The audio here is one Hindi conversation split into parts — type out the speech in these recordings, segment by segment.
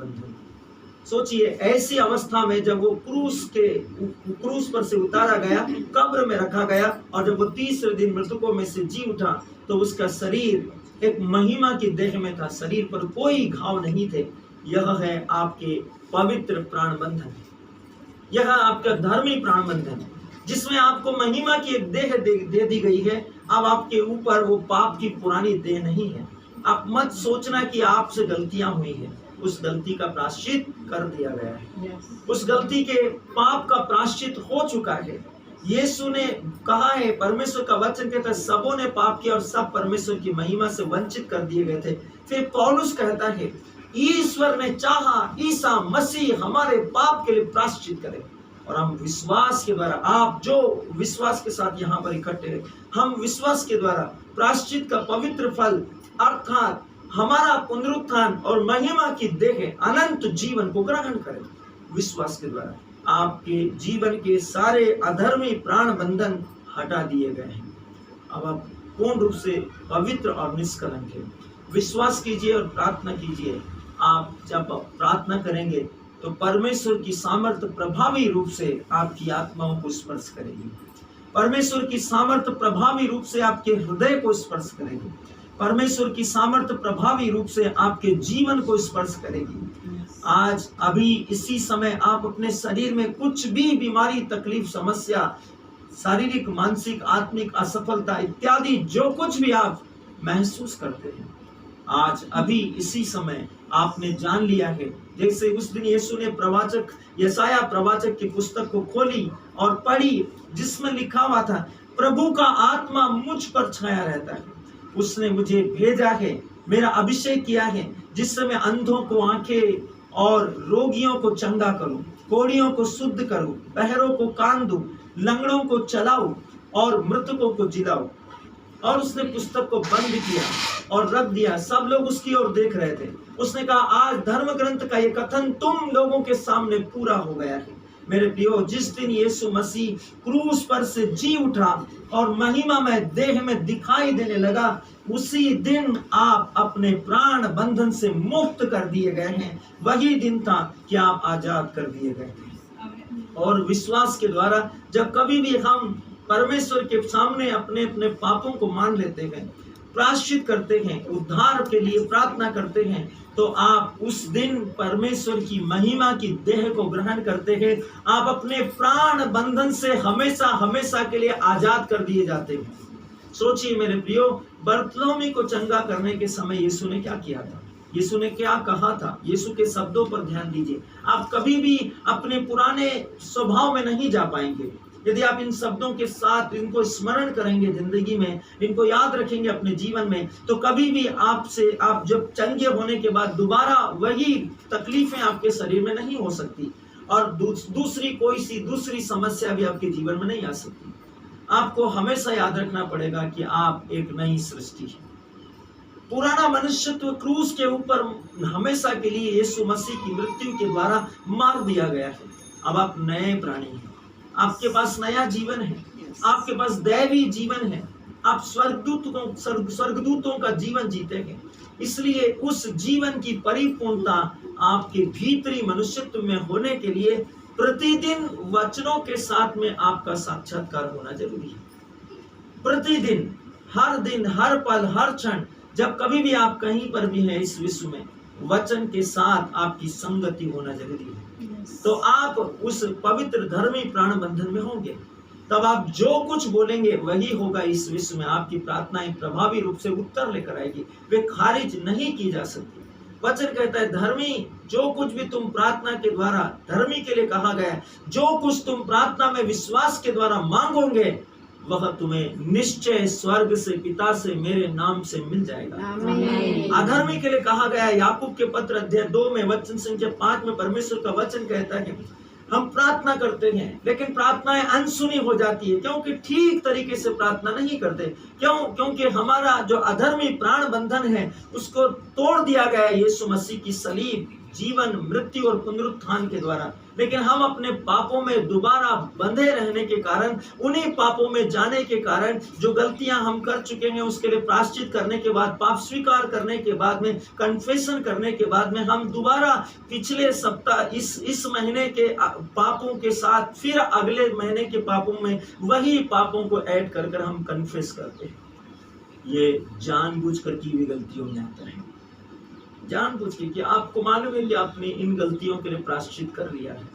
बंधन। सोचिए, ऐसी अवस्था में जब वो क्रूस पर से उतारा गया, कब्र में रखा गया, और जब वो तीसरे दिन मृतकों में से जी उठा, तो उसका शरीर एक महिमा की देह में था, शरीर पर कोई घाव नहीं थे। यह है आपके पवित्र प्राण बंधन, यह आपका धर्मी प्राण बंधन, जिसमें आपको महिमा की एक देह दे दी गई है। अब आपके ऊपर वो पाप की पुरानी देह नहीं है। आप मत सोचना कि आपसे गलतियां हुई है, उस गलती का प्रायश्चित कर दिया गया है। उस गलती के पाप का प्रायश्चित हो चुका है। यीशु ने कहा है, परमेश्वर का वचन कहता है, सबों ने पाप किया और सब परमेश्वर की महिमा से वंचित कर दिए गए थे। फिर पौलुस कहता है, ईश्वर ने चाहा ईसा मसीह हमारे पाप के लिए प्रायश्चित करे, और हम विश्वास के द्वारा, आप जो विश्वास के साथ यहाँ पर इकट्ठे हैं, हम विश्वास के द्वारा प्रायश्चित का पवित्र फल अर्थात हमारा पुनरुत्थान और महिमा की देह अनंत जीवन को ग्रहण करें। विश्वास के द्वारा आपके जीवन के सारे अधर्मी प्राण बंधन हटा दिए गए हैं। अब आप पूर्ण रूप से पवित्र और निष्कलंक हैं। विश्वास कीजिए और प्रार्थना कीजिए। आप जब प्रार्थना करेंगे तो परमेश्वर की सामर्थ्य प्रभावी रूप से आपकी आत्माओं को स्पर्श करेगी। परमेश्वर की सामर्थ्य प्रभावी रूप से आपके हृदय को स्पर्श करेगी। परमेश्वर की सामर्थ्य प्रभावी रूप से आपके जीवन को स्पर्श करेगी। आज अभी इसी समय आप अपने शरीर में कुछ भी बीमारी, तकलीफ, समस्या, शारीरिक, मानसिक, आत्मिक असफलता इत्यादि जो कुछ भी आप महसूस करते हैं, आज अभी इसी समय आपने जान लिया है। जैसे उस दिन यीशु ने प्रवाचक यशायाह प्रवाचक की पुस्तक को खोली और पढ़ी, जिसमें लिखा हुआ था, प्रभु का आत्मा मुझ पर छाया रहता है, उसने मुझे भेजा है, मेरा अभिषेक किया है, जिससे मैं अंधों को आंखें और रोगियों को चंगा करूं, कोढ़ियों को शुद्ध करूं, बहरों को कान दूं, लंगड़ों को चलाऊं और मृतकों को जिलाऊं। और उसने पुस्तक को बंद किया और रख दिया। सब लोग उसकी ओर देख रहे थे। उसने कहा, आज धर्म ग्रंथ का ये कथन तुम लोगों के सामने पूरा हो गया है। मेरे प्रियो, जिस दिन यीशु मसीह क्रूस पर से जी उठा और महिमा में देह में दिखाई देने लगा, उसी दिन आप अपने प्राण बंधन से मुक्त कर दिए गए हैं। वही दिन था कि आप आजाद कर दिए गए हैं। और विश्वास के द्वारा जब कभी भी हम परमेश्वर के सामने अपने अपने पापों को मान लेते हैं, प्रायश्चित करते हैं, उद्धार के लिए प्रार्थना करते हैं, तो आप उस दिन परमेश्वर की महिमा की देह को ग्रहण करते हैं। आप अपने प्राण बंधन से हमेशा हमेशा के लिए आजाद कर दिए जाते हैं। सोचिए मेरे प्रियो, बरतुल्मै को चंगा करने के समय यीशु ने क्या किया था, यीशु ने क्या कहा था? यीशु के शब्दों पर ध्यान दीजिए। आप कभी भी अपने पुराने स्वभाव में नहीं जा पाएंगे। यदि आप इन शब्दों के साथ इनको स्मरण करेंगे जिंदगी में, इनको याद रखेंगे अपने जीवन में, तो कभी भी आप जब चंगे होने के बाद दोबारा वही तकलीफें आपके शरीर में नहीं हो सकती, और दूसरी समस्या भी आपके जीवन में नहीं आ सकती। आपको हमेशा याद रखना पड़ेगा कि आप एक नई सृष्टि है। पुराना मनुष्यत्व क्रूस के ऊपर हमेशा के लिए यीशु मसीह की मृत्यु के द्वारा मार दिया गया है। अब आप नए प्राणी हैं, आपके पास नया जीवन है, आपके पास दैवी जीवन है, आप स्वर्गदूतों का जीवन जीते हैं। इसलिए उस जीवन की परिपूर्णता आपके भीतरी मनुष्यत्व में होने के लिए प्रतिदिन वचनों के साथ में आपका साक्षात्कार होना जरूरी है। प्रतिदिन, हर दिन, हर पल, हर क्षण, जब कभी भी आप कहीं पर भी हैं इस विश्व में, वचन के साथ आपकी संगति होना जरूरी है। तो आप उस पवित्र धर्मी प्राण बंधन में होंगे, तब आप जो कुछ बोलेंगे वही होगा इस विश्व में। आपकी प्रार्थनाएं प्रभावी रूप से उत्तर लेकर आएगी, वे खारिज नहीं की जा सकती। वचन कहता है, धर्मी जो कुछ भी तुम प्रार्थना के द्वारा, धर्मी के लिए कहा गया है, जो कुछ तुम प्रार्थना में विश्वास के द्वारा मांगोगे वह तुम्हें निश्चय स्वर्ग से पिता से मेरे नाम से मिल जाएगा। अधर्मी के लिए कहा गया है, याकूब के पत्र अध्याय 2 में वचन संख्या 5 में परमेश्वर का वचन कहता है, हम प्रार्थना करते हैं लेकिन प्रार्थनाएं अनसुनी हो जाती है, क्योंकि ठीक तरीके से प्रार्थना नहीं करते। क्योंकि हमारा जो अधर्मी प्राण बंधन है उसको तोड़ दिया गया है यीशु मसीह की सलीब जीवन, मृत्यु और पुनरुत्थान के द्वारा। लेकिन हम अपने पापों में दोबारा बंधे रहने के कारण, उन्हीं पापों में जाने के कारण, जो गलतियां हम कर चुके हैं उसके लिए प्रायश्चित करने के बाद, पाप स्वीकार करने के बाद में, कन्फेशन करने के बाद में, हम दोबारा पिछले सप्ताह इस महीने के पापों के साथ फिर अगले महीने के पापों में वही पापों को ऐड कर कर हम कन्फेस करते हैं। ये जानबूझकर की हुई गलतियों में आता है। जानबूझ के कि आपको मालूम है कि आपने इन गलतियों के लिए प्रायश्चित कर लिया है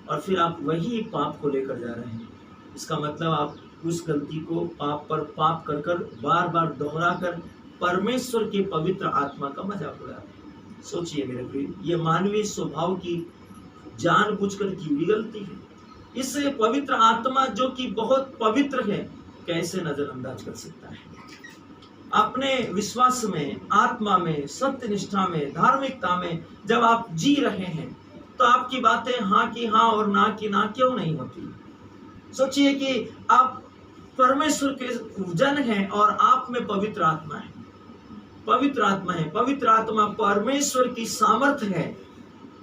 और फिर आप वही पाप को लेकर जा रहे हैं। इसका मतलब आप उस गलती को पाप पर पाप कर कर बार बार दोहरा कर परमेश्वर के पवित्र आत्मा का मजाक उड़ा रहे हैं। सोचिए मेरे प्रिय, ये मानवीय स्वभाव की जानबूझकर की हुई गलती है। इससे पवित्र आत्मा जो कि बहुत पवित्र है कैसे नजरअंदाज कर सकता है? अपने विश्वास में, आत्मा में, सत्य निष्ठा में, धार्मिकता में जब आप जी रहे हैं तो आपकी बातें हाँ की हाँ और ना की ना क्यों नहीं होती? सोचिए कि आप परमेश्वर के जन हैं और आप में पवित्र आत्मा है। पवित्र आत्मा है, पवित्र आत्मा परमेश्वर की सामर्थ है,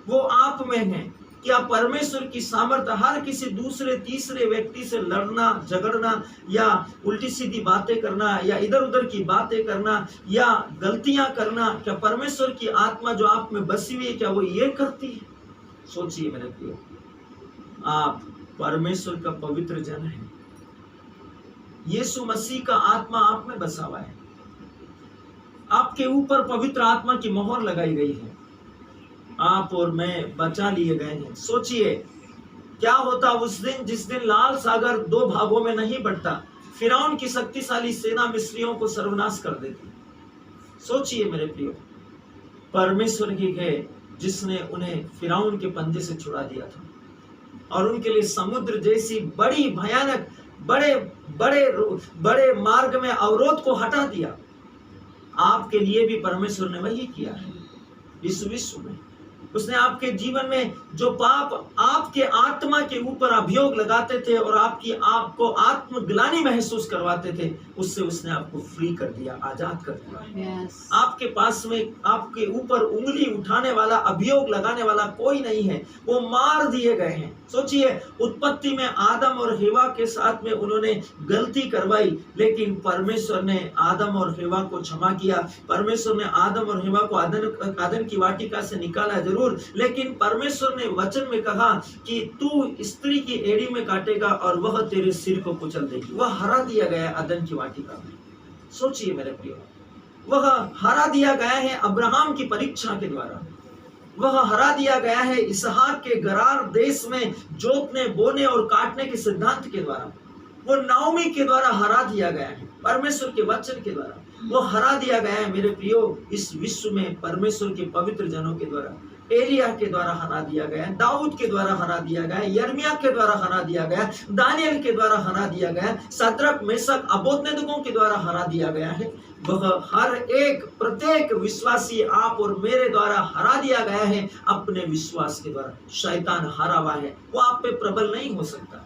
वो आप में है। क्या परमेश्वर की सामर्थ्य हर किसी दूसरे तीसरे व्यक्ति से लड़ना, झगड़ना या उल्टी सीधी बातें करना या इधर उधर की बातें करना या गलतियां करना, क्या परमेश्वर की आत्मा जो आप में बसी हुई है क्या वो ये करती है? सोचिए मेरे प्रिय, आप परमेश्वर का पवित्र जन है। यीशु मसीह का आत्मा आप में बसा हुआ है। आपके ऊपर पवित्र आत्मा की मोहर लगाई गई है। आप और मैं बचा लिए गए हैं। सोचिए क्या होता उस दिन जिस दिन लाल सागर दो भागों में नहीं बंटता, फिरौन की शक्तिशाली सेना मिस्रियों को सर्वनाश कर देती। सोचिए मेरे प्रियो, परमेश्वर ही है जिसने उन्हें फिरौन के पंजे से छुड़ा दिया था और उनके लिए समुद्र जैसी बड़ी भयानक बड़े बड़े बड़े मार्ग में अवरोध को हटा दिया। आपके लिए भी परमेश्वर ने वही किया है। इस विश्व में उसने आपके जीवन में जो पाप आपके आत्मा के ऊपर अभियोग लगाते थे और आपको आत्मग्लानि महसूस करवाते थे, उससे उसने आपको फ्री कर दिया, आजाद कर दिया। आपके पास में आपके ऊपर उंगली उठाने वाला, अभियोग लगाने वाला कोई नहीं है, वो मार दिए गए हैं। सोचिए उत्पत्ति में आदम और हेवा के साथ में उन्होंने गलती करवाई, लेकिन परमेश्वर ने आदम और हेवा को क्षमा किया। परमेश्वर ने आदम और हेवा को आदन की वाटिका से निकाला जरूर, लेकिन परमेश्वर ने वचन में कहा कि तू स्त्री की एड़ी में काटेगा और वह तेरे सिर को कुचल देगी। वह हरा दिया गया आदन की वाटिका में। सोचिए मेरे प्रियो, वह हरा दिया गया है अब्राहम की परीक्षा के द्वारा। वह हरा दिया गया है इसहाक के गरार देश में जोतने, बोने और काटने के सिद्धांत के द्वारा। वो नाओमी के द्वारा हरा दिया गया है, परमेश्वर के वचन के द्वारा वो हरा दिया गया है। मेरे प्रियो, इस विश्व में परमेश्वर के पवित्र जनों के द्वारा, एलिया के द्वारा हरा दिया गया, दाऊद के द्वारा हरा दिया गया, यर्मिया के द्वारा हरा दिया गया, दानियल के द्वारा हरा दिया गया, शद्रक, मेशक, अबेदनगो के द्वारा हरा दिया गया है। वह हर एक प्रत्येक विश्वासी आप और मेरे द्वारा हरा दिया गया है अपने विश्वास के द्वारा। शैतान हारा हुआ है, वो आप पे प्रबल नहीं हो सकता,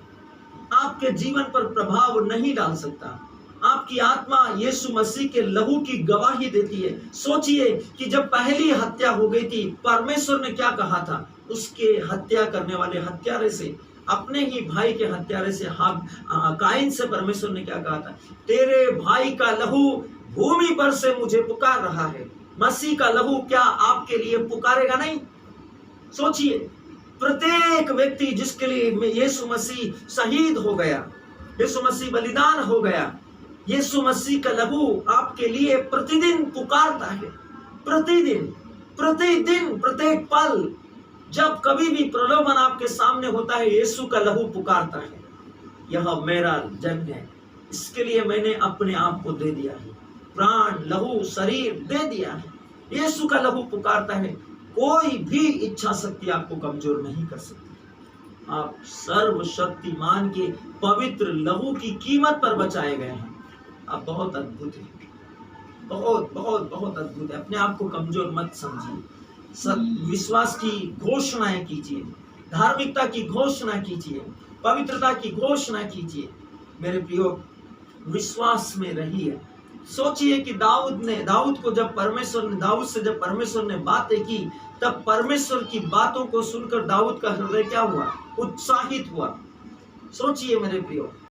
आपके जीवन पर प्रभाव नहीं डाल सकता। आपकी आत्मा यीशु मसीह के लहू की गवाही देती है। सोचिए कि जब पहली हत्या हो गई थी, परमेश्वर ने क्या कहा था उसके हत्या करने वाले हत्यारे से, अपने ही भाई के हत्यारे से, काइन से परमेश्वर ने क्या कहा था? तेरे भाई का लहू भूमि पर से मुझे पुकार रहा है। मसीह का लहू क्या आपके लिए पुकारेगा नहीं? सोचिए, प्रत्येक व्यक्ति जिसके लिए यीशु मसीह शहीद हो गया, यीशु मसीह बलिदान हो गया, यीशु मसीह का लहू आपके लिए प्रतिदिन पुकारता है। प्रतिदिन, प्रतिदिन, प्रत्येक पल, जब कभी भी प्रलोभन आपके सामने होता है, यीशु का लहू पुकारता है, यह मेरा जन है, इसके लिए मैंने अपने आप को दे दिया है, प्राण, लहू, शरीर दे दिया है। यीशु का लहू पुकारता है। कोई भी इच्छा शक्ति आपको कमजोर नहीं कर सकती। आप सर्वशक्तिमान के पवित्र लहू की कीमत पर बचाए गए हैं। आप बहुत अद्भुत है, बहुत बहुत बहुत अद्भुत है। अपने आप को कमजोर मत समझिए। विश्वास की घोषणाएं कीजिए, धार्मिकता की घोषणा कीजिए, पवित्रता की घोषणा कीजिए। मेरे प्रियो, विश्वास में रहिए। सोचिए कि दाऊद से जब परमेश्वर ने बातें की तब परमेश्वर की बातों को सुनकर दाऊद का हृदय क्या हुआ? उत्साहित हुआ। सोचिए मेरे प्रियो,